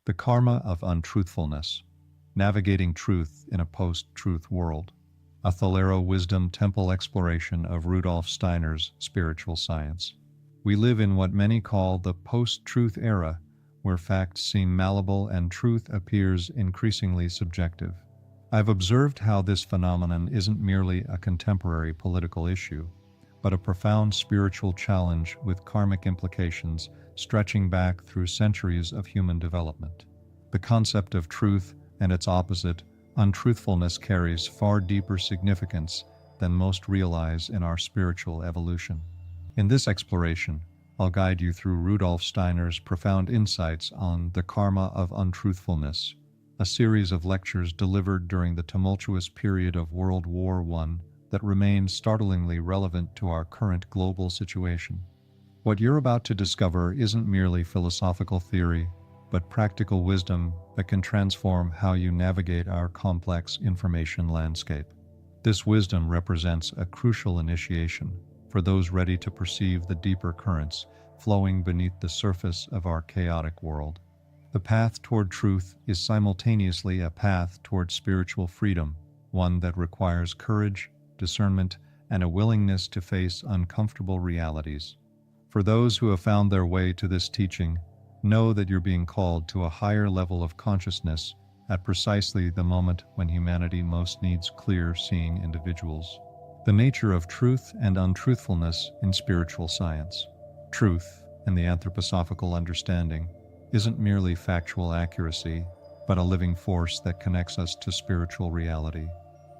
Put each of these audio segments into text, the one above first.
The Karma of Untruthfulness, Navigating Truth in a Post-Truth World. A Tholero Wisdom Temple Exploration of Rudolf Steiner's Spiritual Science. We live in what many call the post-truth era, where facts seem malleable and truth appears increasingly subjective. I've observed how this phenomenon isn't merely a contemporary political issue, but a profound spiritual challenge with karmic implications stretching back through centuries of human development. The concept of truth and its opposite, untruthfulness, carries far deeper significance than most realize in our spiritual evolution. In this exploration, I'll guide you through Rudolf Steiner's profound insights on the karma of untruthfulness, a series of lectures delivered during the tumultuous period of World War I that remains startlingly relevant to our current global situation. What you're about to discover isn't merely philosophical theory, but practical wisdom that can transform how you navigate our complex information landscape. This wisdom represents a crucial initiation for those ready to perceive the deeper currents flowing beneath the surface of our chaotic world. The path toward truth is simultaneously a path toward spiritual freedom, one that requires courage, discernment, and a willingness to face uncomfortable realities. For those who have found their way to this teaching, know that you're being called to a higher level of consciousness at precisely the moment when humanity most needs clear-seeing individuals. The nature of truth and untruthfulness in spiritual science. Truth, in the anthroposophical understanding, isn't merely factual accuracy, but a living force that connects us to spiritual reality.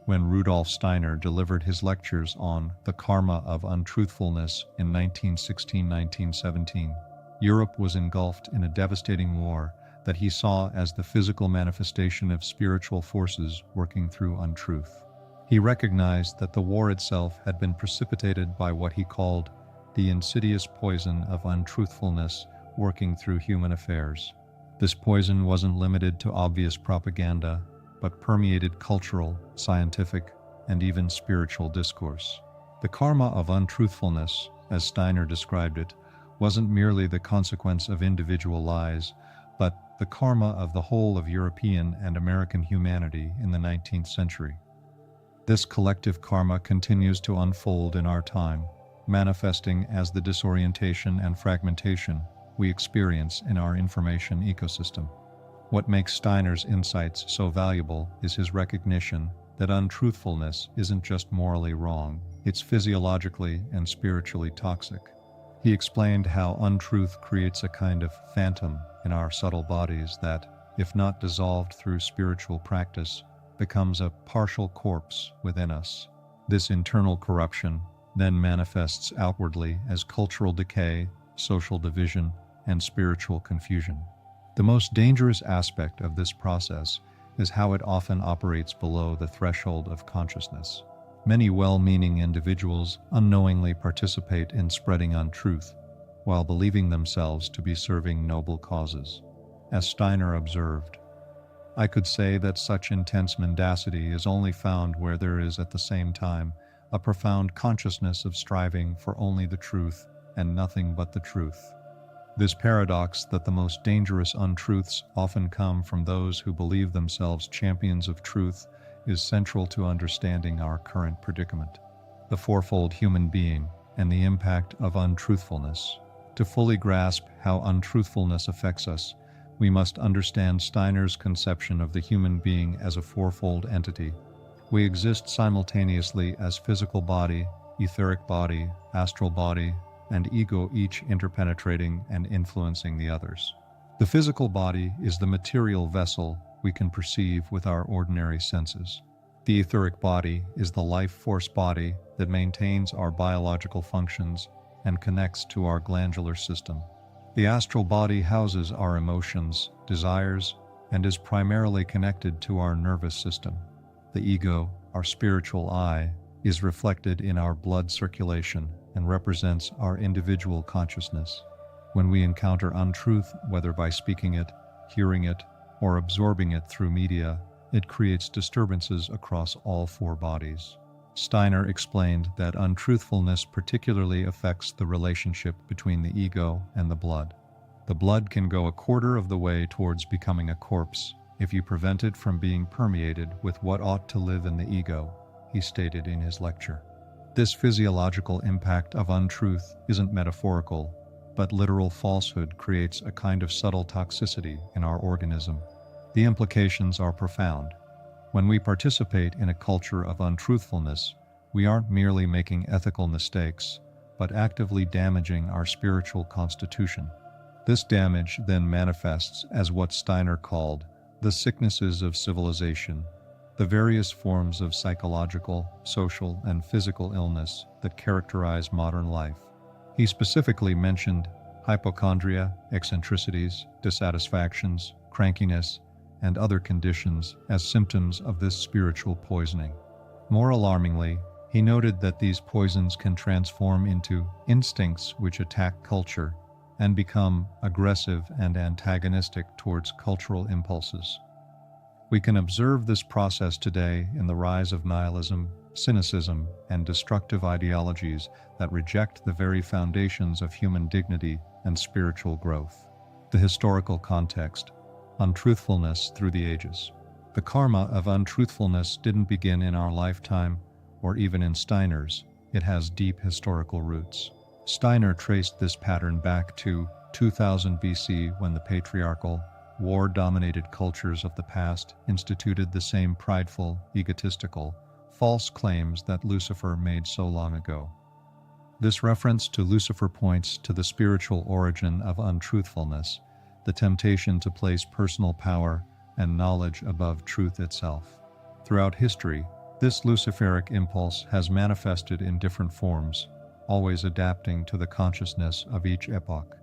When Rudolf Steiner delivered his lectures on the karma of untruthfulness in 1916-1917, Europe was engulfed in a devastating war that he saw as the physical manifestation of spiritual forces working through untruth. He recognized that the war itself had been precipitated by what he called the insidious poison of untruthfulness working through human affairs. This poison wasn't limited to obvious propaganda, but permeated cultural, scientific, and even spiritual discourse. The karma of untruthfulness, as Steiner described it, wasn't merely the consequence of individual lies, but the karma of the whole of European and American humanity in the 19th century. This collective karma continues to unfold in our time, manifesting as the disorientation and fragmentation we experience in our information ecosystem. What makes Steiner's insights so valuable is his recognition that untruthfulness isn't just morally wrong, it's physiologically and spiritually toxic. He explained how untruth creates a kind of phantom in our subtle bodies that, if not dissolved through spiritual practice, becomes a partial corpse within us. This internal corruption then manifests outwardly as cultural decay, social division, and spiritual confusion. The most dangerous aspect of this process is how it often operates below the threshold of consciousness. Many well-meaning individuals unknowingly participate in spreading untruth, while believing themselves to be serving noble causes. As Steiner observed, I could say that such intense mendacity is only found where there is at the same time a profound consciousness of striving for only the truth and nothing but the truth. This paradox that the most dangerous untruths often come from those who believe themselves champions of truth is central to understanding our current predicament. The fourfold human being and the impact of untruthfulness. To fully grasp how untruthfulness affects us, we must understand Steiner's conception of the human being as a fourfold entity. We exist simultaneously as physical body, etheric body, astral body, and ego, each interpenetrating and influencing the others. The physical body is the material vessel we can perceive with our ordinary senses. The etheric body is the life force body that maintains our biological functions and connects to our glandular system. The astral body houses our emotions, desires, and is primarily connected to our nervous system. The ego, our spiritual I, is reflected in our blood circulation and represents our individual consciousness. When we encounter untruth, whether by speaking it, hearing it, or absorbing it through media, it creates disturbances across all four bodies. Steiner explained that untruthfulness particularly affects the relationship between the ego and the blood. The blood can go a quarter of the way towards becoming a corpse if you prevent it from being permeated with what ought to live in the ego, he stated in his lecture. This physiological impact of untruth isn't metaphorical, but literal falsehood creates a kind of subtle toxicity in our organism. The implications are profound. When we participate in a culture of untruthfulness, we aren't merely making ethical mistakes, but actively damaging our spiritual constitution. This damage then manifests as what Steiner called the sicknesses of civilization, the various forms of psychological, social, and physical illness that characterize modern life. He specifically mentioned hypochondria, eccentricities, dissatisfactions, crankiness, and other conditions as symptoms of this spiritual poisoning. More alarmingly, he noted that these poisons can transform into instincts which attack culture and become aggressive and antagonistic towards cultural impulses. We can observe this process today in the rise of nihilism, cynicism, and destructive ideologies that reject the very foundations of human dignity and spiritual growth. The historical context: untruthfulness through the ages. The karma of untruthfulness didn't begin in our lifetime or even in Steiner's. It has deep historical roots. Steiner traced this pattern back to 2000 BC when the patriarchal, war-dominated cultures of the past instituted the same prideful, egotistical, false claims that Lucifer made so long ago. This reference to Lucifer points to the spiritual origin of untruthfulness, the temptation to place personal power and knowledge above truth itself. Throughout history, this Luciferic impulse has manifested in different forms, always adapting to the consciousness of each epoch.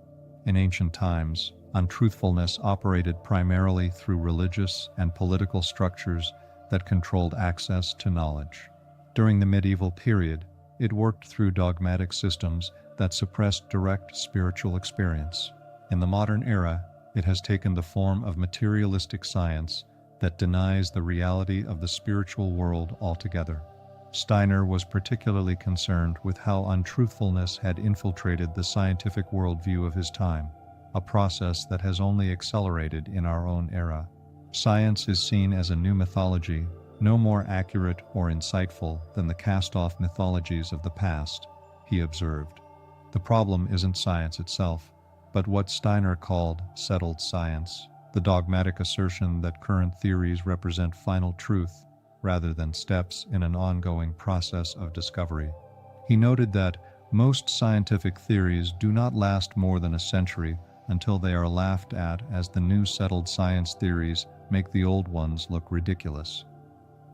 In ancient times, untruthfulness operated primarily through religious and political structures that controlled access to knowledge. During the medieval period, it worked through dogmatic systems that suppressed direct spiritual experience. In the modern era, it has taken the form of materialistic science that denies the reality of the spiritual world altogether. Steiner was particularly concerned with how untruthfulness had infiltrated the scientific worldview of his time, a process that has only accelerated in our own era. Science is seen as a new mythology, no more accurate or insightful than the cast-off mythologies of the past, he observed. The problem isn't science itself, but what Steiner called settled science, the dogmatic assertion that current theories represent final truth rather than steps in an ongoing process of discovery. He noted that most scientific theories do not last more than a century until they are laughed at as the new settled science theories make the old ones look ridiculous.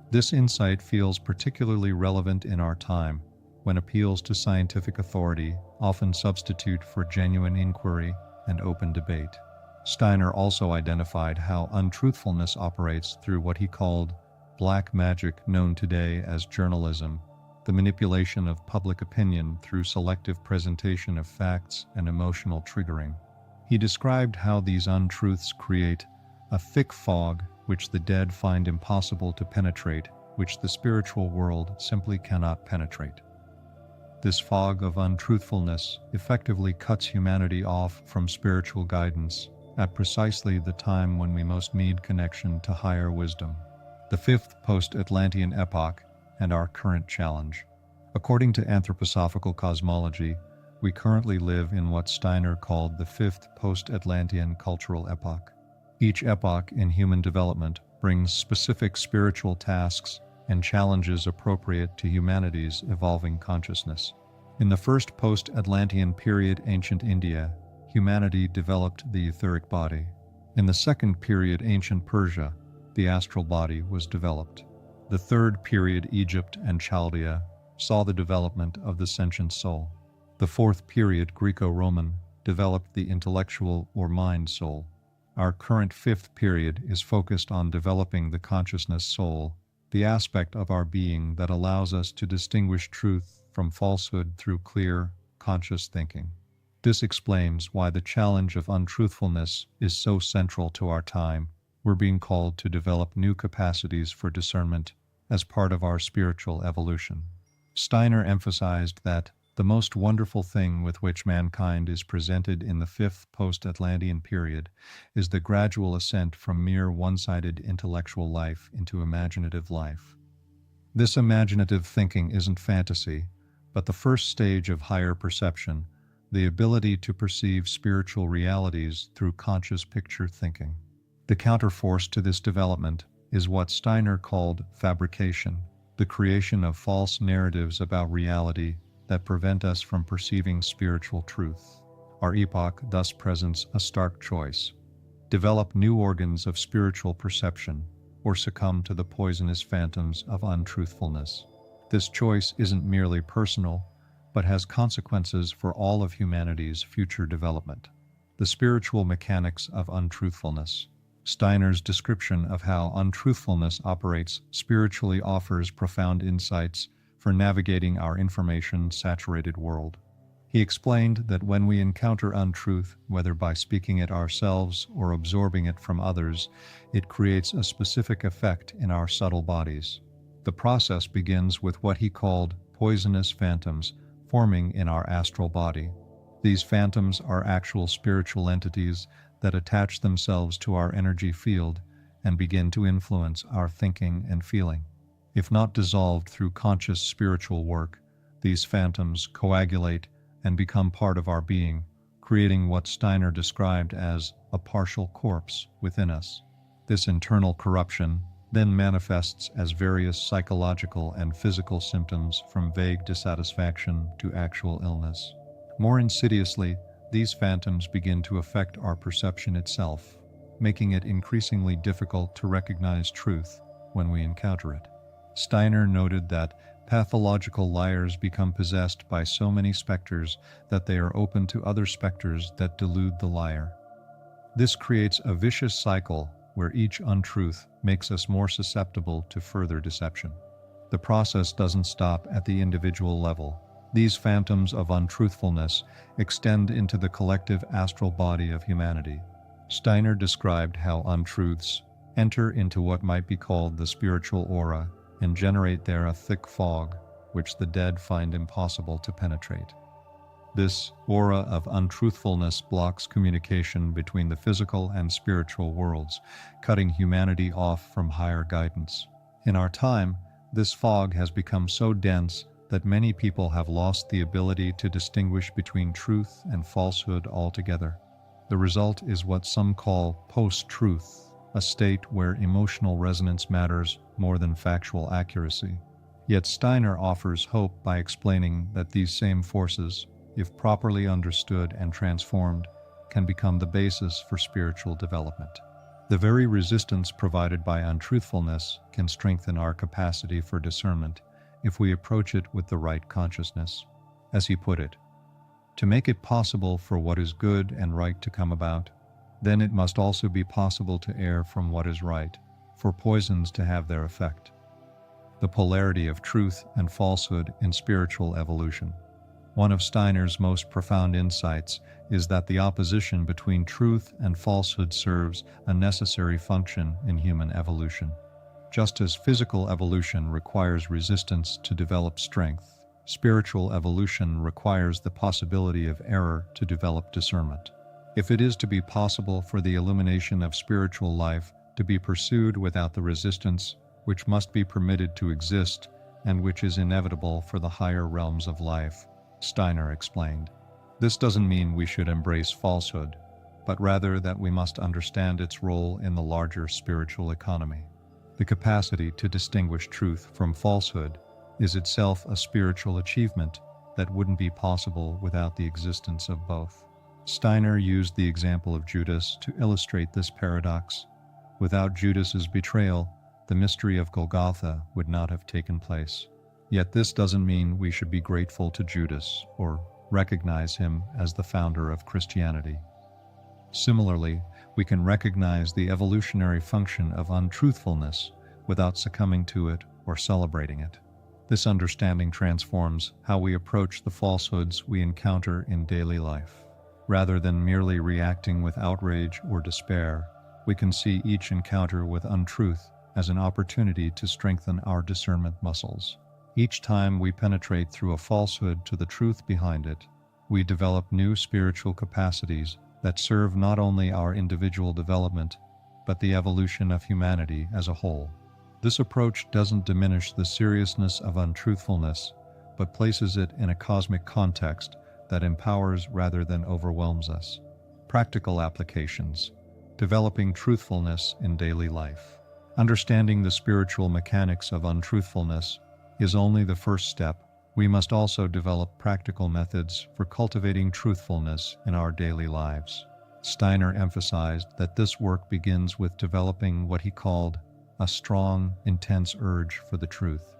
This insight feels particularly relevant in our time, when appeals to scientific authority often substitute for genuine inquiry and open debate. Steiner also identified how untruthfulness operates through what he called black magic, known today as journalism, the manipulation of public opinion through selective presentation of facts and emotional triggering. He described how these untruths create a thick fog which the dead find impossible to penetrate, which the spiritual world simply cannot penetrate. This fog of untruthfulness effectively cuts humanity off from spiritual guidance at precisely the time when we most need connection to higher wisdom. The fifth Post-Atlantean epoch and our current challenge. According to anthroposophical cosmology, we currently live in what Steiner called the fifth Post-Atlantean cultural epoch. Each epoch in human development brings specific spiritual tasks and challenges appropriate to humanity's evolving consciousness. In the first Post-Atlantean period, ancient India, humanity developed the etheric body. In the second period, ancient Persia, the astral body was developed. The third period, Egypt and Chaldea, saw the development of the sentient soul. The fourth period, Greco-Roman, developed the intellectual or mind soul. Our current fifth period is focused on developing the consciousness soul, the aspect of our being that allows us to distinguish truth from falsehood through clear, conscious thinking. This explains why the challenge of untruthfulness is so central to our time. We're being called to develop new capacities for discernment as part of our spiritual evolution. Steiner emphasized that The most wonderful thing with which mankind is presented in the fifth Post-Atlantean period is the gradual ascent from mere one-sided intellectual life into imaginative life. This imaginative thinking isn't fantasy, but the first stage of higher perception, the ability to perceive spiritual realities through conscious picture thinking. The counterforce to this development is what Steiner called fabrication, the creation of false narratives about reality that prevent us from perceiving spiritual truth. Our epoch thus presents a stark choice: develop new organs of spiritual perception, or succumb to the poisonous phantoms of untruthfulness. This choice isn't merely personal, but has consequences for all of humanity's future development. The spiritual mechanics of untruthfulness. Steiner's description of how untruthfulness operates spiritually offers profound insights for navigating our information-saturated world. He explained that when we encounter untruth, whether by speaking it ourselves or absorbing it from others, it creates a specific effect in our subtle bodies. The process begins with what he called poisonous phantoms forming in our astral body. These phantoms are actual spiritual entities that attach themselves to our energy field and begin to influence our thinking and feeling. If not dissolved through conscious spiritual work, these phantoms coagulate and become part of our being, creating what Steiner described as a partial corpse within us. This internal corruption then manifests as various psychological and physical symptoms, from vague dissatisfaction to actual illness. More insidiously, these phantoms begin to affect our perception itself, making it increasingly difficult to recognize truth when we encounter it. Steiner noted that pathological liars become possessed by so many specters that they are open to other specters that delude the liar. This creates a vicious cycle where each untruth makes us more susceptible to further deception. The process doesn't stop at the individual level. These phantoms of untruthfulness extend into the collective astral body of humanity. Steiner described how untruths enter into what might be called the spiritual aura and generate there a thick fog which the dead find impossible to penetrate. This aura of untruthfulness blocks communication between the physical and spiritual worlds, cutting humanity off from higher guidance. In our time, this fog has become so dense that many people have lost the ability to distinguish between truth and falsehood altogether. The result is what some call post-truth, a state where emotional resonance matters more than factual accuracy. Yet Steiner offers hope by explaining that these same forces, if properly understood and transformed, can become the basis for spiritual development. The very resistance provided by untruthfulness can strengthen our capacity for discernment if we approach it with the right consciousness. As he put it, to make it possible for what is good and right to come about, then it must also be possible to err from what is right, for poisons to have their effect. The polarity of truth and falsehood in spiritual evolution. One of Steiner's most profound insights is that the opposition between truth and falsehood serves a necessary function in human evolution. Just as physical evolution requires resistance to develop strength, spiritual evolution requires the possibility of error to develop discernment. If it is to be possible for the illumination of spiritual life to be pursued without the resistance which must be permitted to exist and which is inevitable for the higher realms of life, Steiner explained, this doesn't mean we should embrace falsehood, but rather that we must understand its role in the larger spiritual economy. The capacity to distinguish truth from falsehood is itself a spiritual achievement that wouldn't be possible without the existence of both. Steiner used the example of Judas to illustrate this paradox. Without Judas's betrayal, the mystery of Golgotha would not have taken place. Yet this doesn't mean we should be grateful to Judas or recognize him as the founder of Christianity. Similarly, we can recognize the evolutionary function of untruthfulness without succumbing to it or celebrating it. This understanding transforms how we approach the falsehoods we encounter in daily life. Rather than merely reacting with outrage or despair, we can see each encounter with untruth as an opportunity to strengthen our discernment muscles. Each time we penetrate through a falsehood to the truth behind it, we develop new spiritual capacities that serve not only our individual development, but the evolution of humanity as a whole. This approach doesn't diminish the seriousness of untruthfulness, but places it in a cosmic context that empowers rather than overwhelms us. Practical applications. Developing truthfulness in daily life. Understanding the spiritual mechanics of untruthfulness is only the first step. We must also develop practical methods for cultivating truthfulness in our daily lives. Steiner emphasized that this work begins with developing what he called a strong, intense urge for the truth.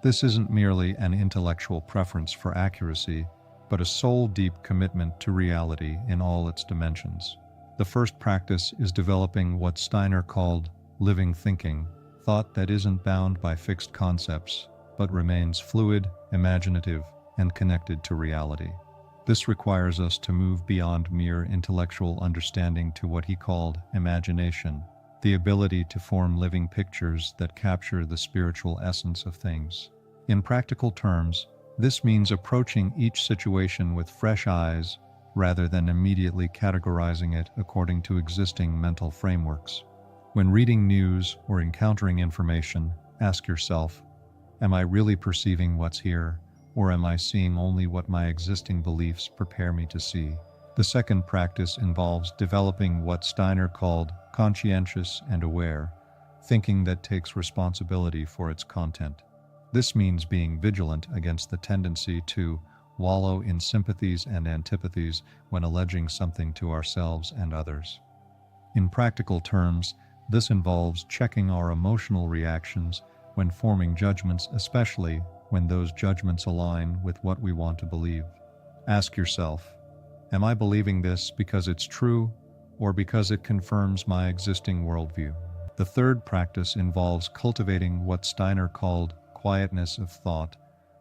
This isn't merely an intellectual preference for accuracy, but a soul-deep commitment to reality in all its dimensions. The first practice is developing what Steiner called living thinking, thought that isn't bound by fixed concepts, but remains fluid, imaginative, and connected to reality. This requires us to move beyond mere intellectual understanding to what he called imagination, the ability to form living pictures that capture the spiritual essence of things. In practical terms, this means approaching each situation with fresh eyes rather than immediately categorizing it according to existing mental frameworks. When reading news or encountering information, ask yourself, am I really perceiving what's here, or am I seeing only what my existing beliefs prepare me to see? The second practice involves developing what Steiner called conscientious and aware, thinking that takes responsibility for its content. This means being vigilant against the tendency to wallow in sympathies and antipathies when alleging something to ourselves and others. In practical terms, this involves checking our emotional reactions when forming judgments, especially when those judgments align with what we want to believe. Ask yourself, am I believing this because it's true or because it confirms my existing worldview? The third practice involves cultivating what Steiner called quietness of thought,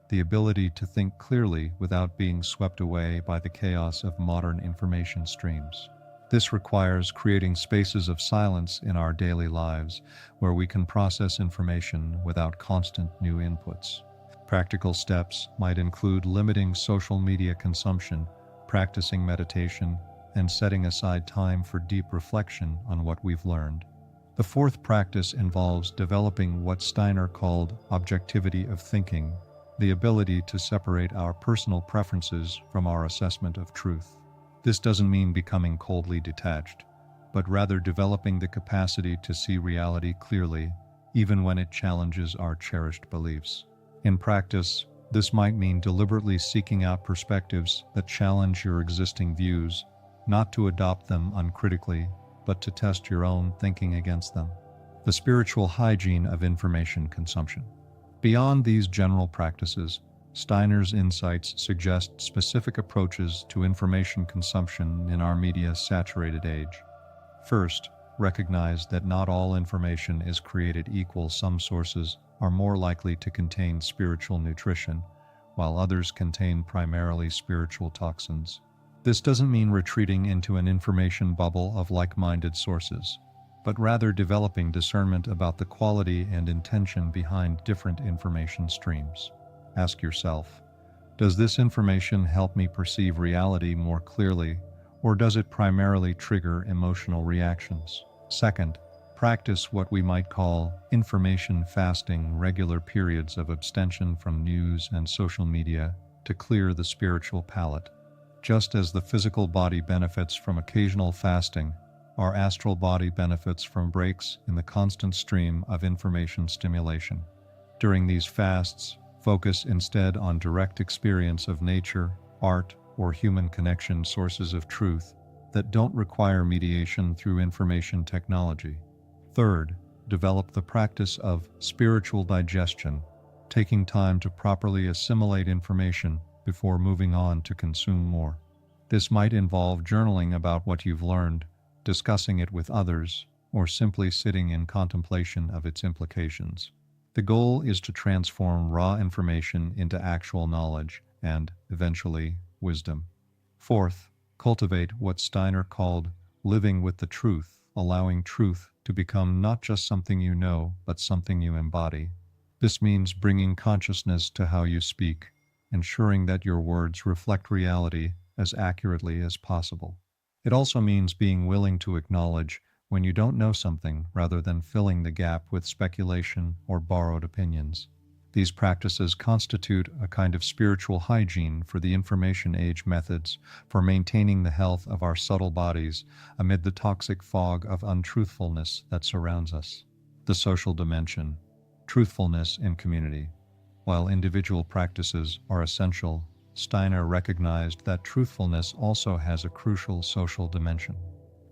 the ability to think clearly without being swept away by the chaos of modern information streams. This requires creating spaces of silence in our daily lives where we can process information without constant new inputs. Practical steps might include limiting social media consumption, practicing meditation, and setting aside time for deep reflection on what we've learned. The fourth practice involves developing what Steiner called objectivity of thinking, the ability to separate our personal preferences from our assessment of truth. This doesn't mean becoming coldly detached, but rather developing the capacity to see reality clearly, even when it challenges our cherished beliefs. In practice, this might mean deliberately seeking out perspectives that challenge your existing views, not to adopt them uncritically, but to test your own thinking against them. The spiritual hygiene of information consumption. Beyond these general practices, Steiner's insights suggest specific approaches to information consumption in our media-saturated age. First, recognize that not all information is created equal. Some sources are more likely to contain spiritual nutrition, while others contain primarily spiritual toxins. This doesn't mean retreating into an information bubble of like-minded sources, but rather developing discernment about the quality and intention behind different information streams. Ask yourself, does this information help me perceive reality more clearly, or does it primarily trigger emotional reactions? Second, practice what we might call information fasting, regular periods of abstention from news and social media to clear the spiritual palate. Just as the physical body benefits from occasional fasting, our astral body benefits from breaks in the constant stream of information stimulation. During these fasts, focus instead on direct experience of nature, art, or human connection, sources of truth that don't require mediation through information technology. Third, develop the practice of spiritual digestion, taking time to properly assimilate information before moving on to consume more. This might involve journaling about what you've learned, discussing it with others, or simply sitting in contemplation of its implications. The goal is to transform raw information into actual knowledge and, eventually, wisdom. Fourth, cultivate what Steiner called living with the truth, allowing truth to become not just something you know, but something you embody. This means bringing consciousness to how you speak, ensuring that your words reflect reality as accurately as possible. It also means being willing to acknowledge when you don't know something rather than filling the gap with speculation or borrowed opinions. These practices constitute a kind of spiritual hygiene for the information age methods for maintaining the health of our subtle bodies amid the toxic fog of untruthfulness that surrounds us. The social dimension, truthfulness in community. While individual practices are essential, Steiner recognized that truthfulness also has a crucial social dimension.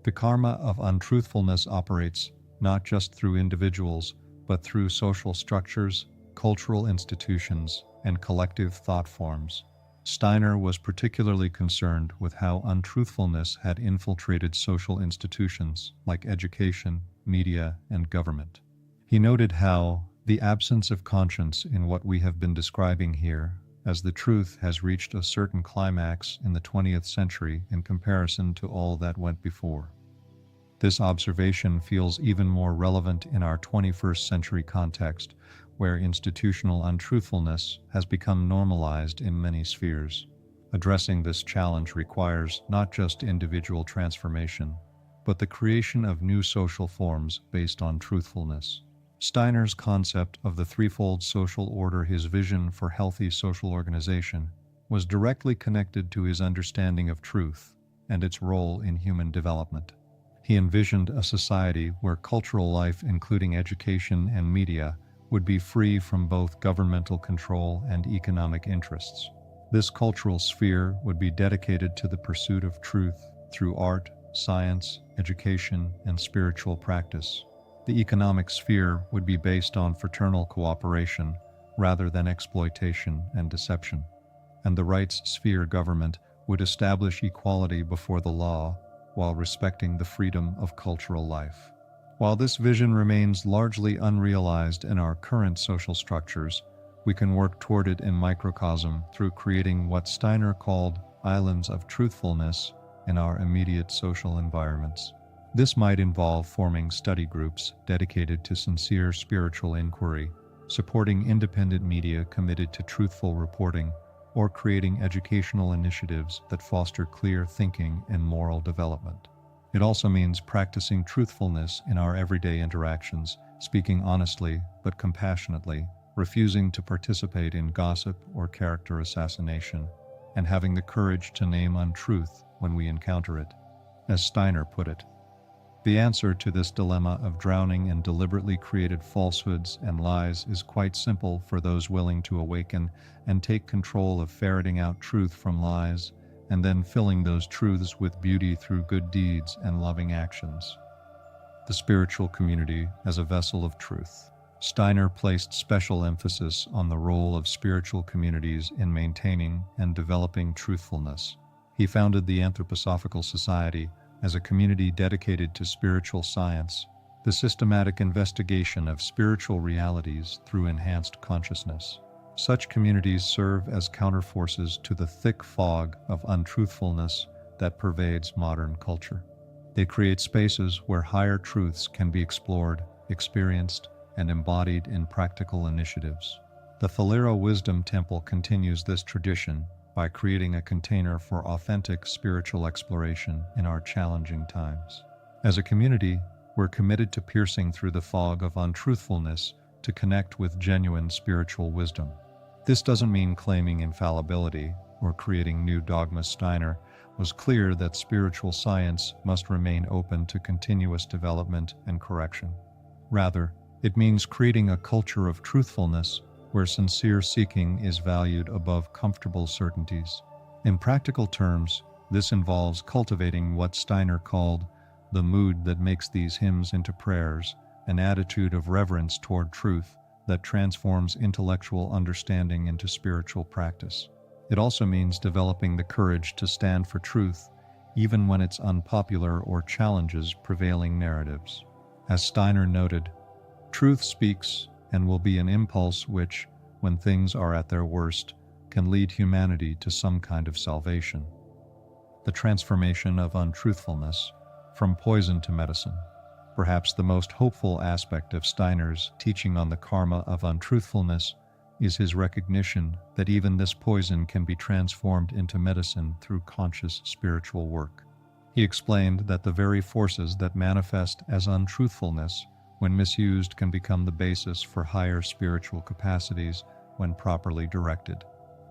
The karma of untruthfulness operates not just through individuals, but through social structures, cultural institutions, and collective thought forms. Steiner was particularly concerned with how untruthfulness had infiltrated social institutions like education, media, and government. He noted how the absence of conscience in what we have been describing here, as the truth has reached a certain climax in the 20th century in comparison to all that went before. This observation feels even more relevant in our 21st century context, where institutional untruthfulness has become normalized in many spheres. Addressing this challenge requires not just individual transformation, but the creation of new social forms based on truthfulness. Steiner's concept of the threefold social order, his vision for healthy social organization, was directly connected to his understanding of truth and its role in human development. He envisioned a society where cultural life, including education and media, would be free from both governmental control and economic interests. This cultural sphere would be dedicated to the pursuit of truth through art, science, education, and spiritual practice. The economic sphere would be based on fraternal cooperation rather than exploitation and deception. And the rights sphere government would establish equality before the law while respecting the freedom of cultural life. While this vision remains largely unrealized in our current social structures, we can work toward it in microcosm through creating what Steiner called islands of truthfulness in our immediate social environments. This might involve forming study groups dedicated to sincere spiritual inquiry, supporting independent media committed to truthful reporting, or creating educational initiatives that foster clear thinking and moral development. It also means practicing truthfulness in our everyday interactions, speaking honestly but compassionately, refusing to participate in gossip or character assassination, and having the courage to name untruth when we encounter it. As Steiner put it, the answer to this dilemma of drowning in deliberately created falsehoods and lies is quite simple for those willing to awaken and take control of ferreting out truth from lies, and then filling those truths with beauty through good deeds and loving actions. The spiritual community as a vessel of truth. Steiner placed special emphasis on the role of spiritual communities in maintaining and developing truthfulness. He founded the Anthroposophical Society as a community dedicated to spiritual science, the systematic investigation of spiritual realities through enhanced consciousness. Such communities serve as counterforces to the thick fog of untruthfulness that pervades modern culture. They create spaces where higher truths can be explored, experienced, and embodied in practical initiatives. The Falero Wisdom Temple continues this tradition by creating a container for authentic spiritual exploration in our challenging times. As a community, we're committed to piercing through the fog of untruthfulness to connect with genuine spiritual wisdom. This doesn't mean claiming infallibility or creating new dogmas. Steiner was clear that spiritual science must remain open to continuous development and correction. Rather, it means creating a culture of truthfulness where sincere seeking is valued above comfortable certainties. In practical terms, this involves cultivating what Steiner called the mood that makes these hymns into prayers, an attitude of reverence toward truth that transforms intellectual understanding into spiritual practice. It also means developing the courage to stand for truth, even when it's unpopular or challenges prevailing narratives. As Steiner noted, truth speaks and will be an impulse which, when things are at their worst, can lead humanity to some kind of salvation. The transformation of untruthfulness, from poison to medicine. Perhaps the most hopeful aspect of Steiner's teaching on the karma of untruthfulness is his recognition that even this poison can be transformed into medicine through conscious spiritual work. He explained that the very forces that manifest as untruthfulness, when misused, can become the basis for higher spiritual capacities when properly directed.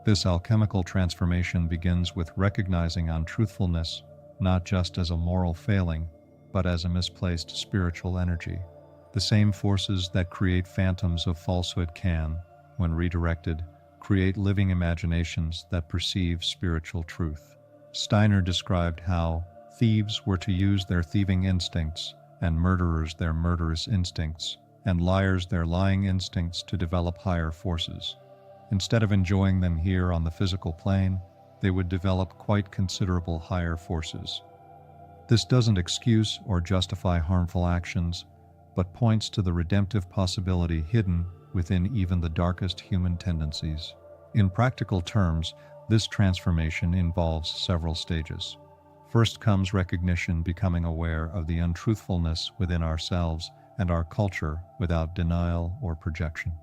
This alchemical transformation begins with recognizing untruthfulness not just as a moral failing, but as a misplaced spiritual energy. The same forces that create phantoms of falsehood can, when redirected, create living imaginations that perceive spiritual truth. Steiner described how thieves were to use their thieving instincts, and murderers their murderous instincts, and liars their lying instincts to develop higher forces. Instead of enjoying them here on the physical plane, they would develop quite considerable higher forces. This doesn't excuse or justify harmful actions, but points to the redemptive possibility hidden within even the darkest human tendencies. In practical terms, this transformation involves several stages. First comes recognition, becoming aware of the untruthfulness within ourselves and our culture without denial or projection.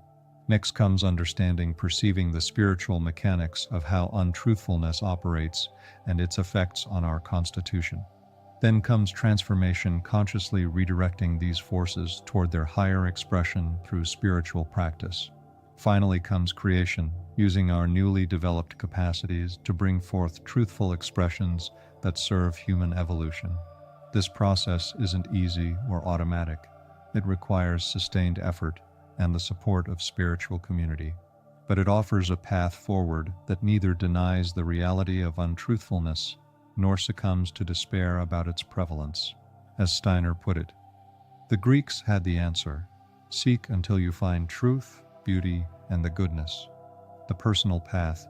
Next comes understanding, perceiving the spiritual mechanics of how untruthfulness operates and its effects on our constitution. Then comes transformation, consciously redirecting these forces toward their higher expression through spiritual practice. Finally comes creation, using our newly developed capacities to bring forth truthful expressions that serve human evolution. This process isn't easy or automatic. It requires sustained effort and the support of spiritual community. But it offers a path forward that neither denies the reality of untruthfulness nor succumbs to despair about its prevalence. As Steiner put it, the Greeks had the answer: seek until you find truth, beauty, and the goodness. The personal path,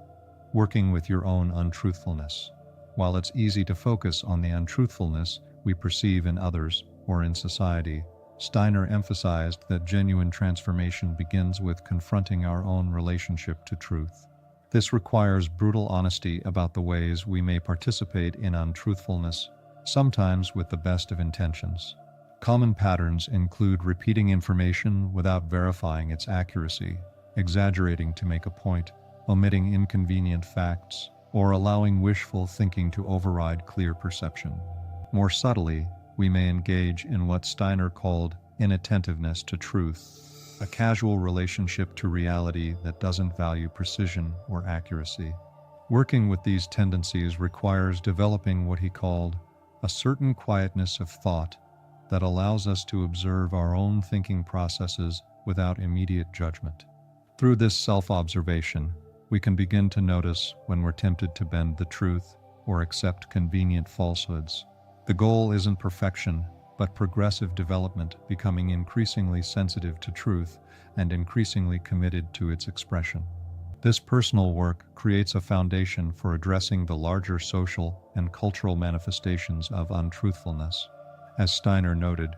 working with your own untruthfulness. While it's easy to focus on the untruthfulness we perceive in others or in society, Steiner emphasized that genuine transformation begins with confronting our own relationship to truth. This requires brutal honesty about the ways we may participate in untruthfulness, sometimes with the best of intentions. Common patterns include repeating information without verifying its accuracy, exaggerating to make a point, omitting inconvenient facts, or allowing wishful thinking to override clear perception. More subtly, we may engage in what Steiner called inattentiveness to truth, a casual relationship to reality that doesn't value precision or accuracy. Working with these tendencies requires developing what he called a certain quietness of thought that allows us to observe our own thinking processes without immediate judgment. Through this self-observation, we can begin to notice when we're tempted to bend the truth or accept convenient falsehoods. The goal isn't perfection, but progressive development, becoming increasingly sensitive to truth and increasingly committed to its expression. This personal work creates a foundation for addressing the larger social and cultural manifestations of untruthfulness. As Steiner noted,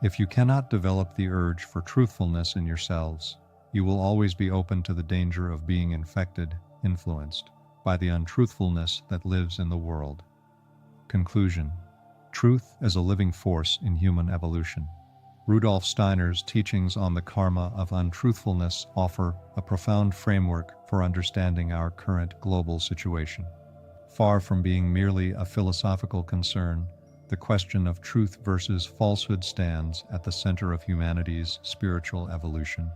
if you cannot develop the urge for truthfulness in yourselves, you will always be open to the danger of being infected, influenced by the untruthfulness that lives in the world. Conclusion: truth as a living force in human evolution. Rudolf Steiner's teachings on the karma of untruthfulness offer a profound framework for understanding our current global situation. Far from being merely a philosophical concern, the question of truth versus falsehood stands at the center of humanity's spiritual evolution.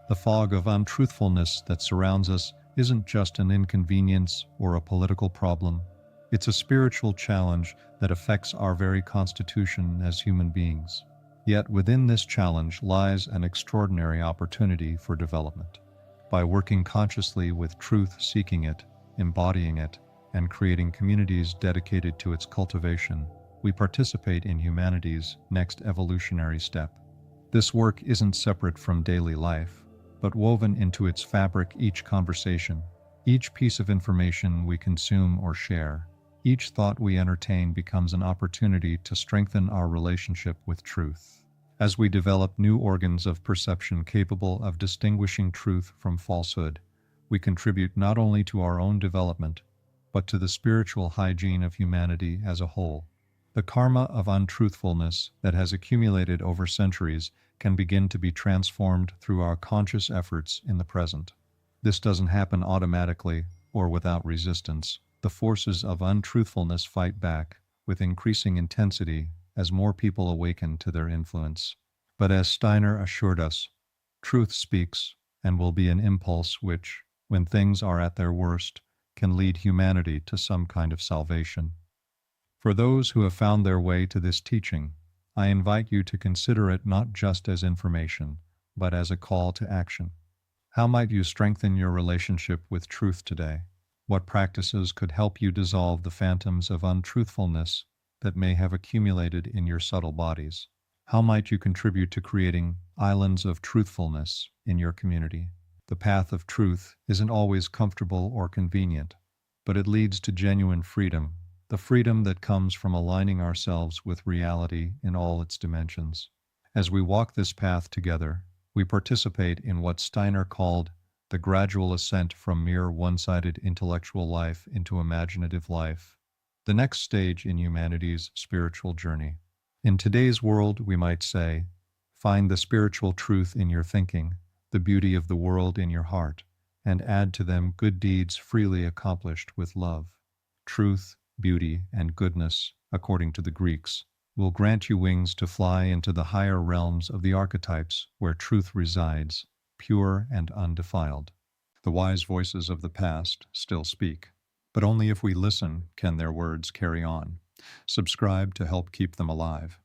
The fog of untruthfulness that surrounds us isn't just an inconvenience or a political problem. It's a spiritual challenge that affects our very constitution as human beings. Yet within this challenge lies an extraordinary opportunity for development. By working consciously with truth, seeking it, embodying it, and creating communities dedicated to its cultivation, we participate in humanity's next evolutionary step. This work isn't separate from daily life, but woven into its fabric. Each conversation, each piece of information we consume or share, each thought we entertain becomes an opportunity to strengthen our relationship with truth. As we develop new organs of perception capable of distinguishing truth from falsehood, we contribute not only to our own development, but to the spiritual hygiene of humanity as a whole. The karma of untruthfulness that has accumulated over centuries can begin to be transformed through our conscious efforts in the present. This doesn't happen automatically or without resistance. The forces of untruthfulness fight back with increasing intensity as more people awaken to their influence. But as Steiner assured us, truth speaks and will be an impulse which, when things are at their worst, can lead humanity to some kind of salvation. For those who have found their way to this teaching, I invite you to consider it not just as information, but as a call to action. How might you strengthen your relationship with truth today? What practices could help you dissolve the phantoms of untruthfulness that may have accumulated in your subtle bodies? How might you contribute to creating islands of truthfulness in your community? The path of truth isn't always comfortable or convenient, but it leads to genuine freedom, the freedom that comes from aligning ourselves with reality in all its dimensions. As we walk this path together, we participate in what Steiner called the gradual ascent from mere one-sided intellectual life into imaginative life, the next stage in humanity's spiritual journey. In today's world, we might say, find the spiritual truth in your thinking, the beauty of the world in your heart, and add to them good deeds freely accomplished with love. Truth, beauty, and goodness, according to the Greeks, will grant you wings to fly into the higher realms of the archetypes where truth resides, pure and undefiled. The wise voices of the past still speak, but only if we listen can their words carry on. Subscribe to help keep them alive.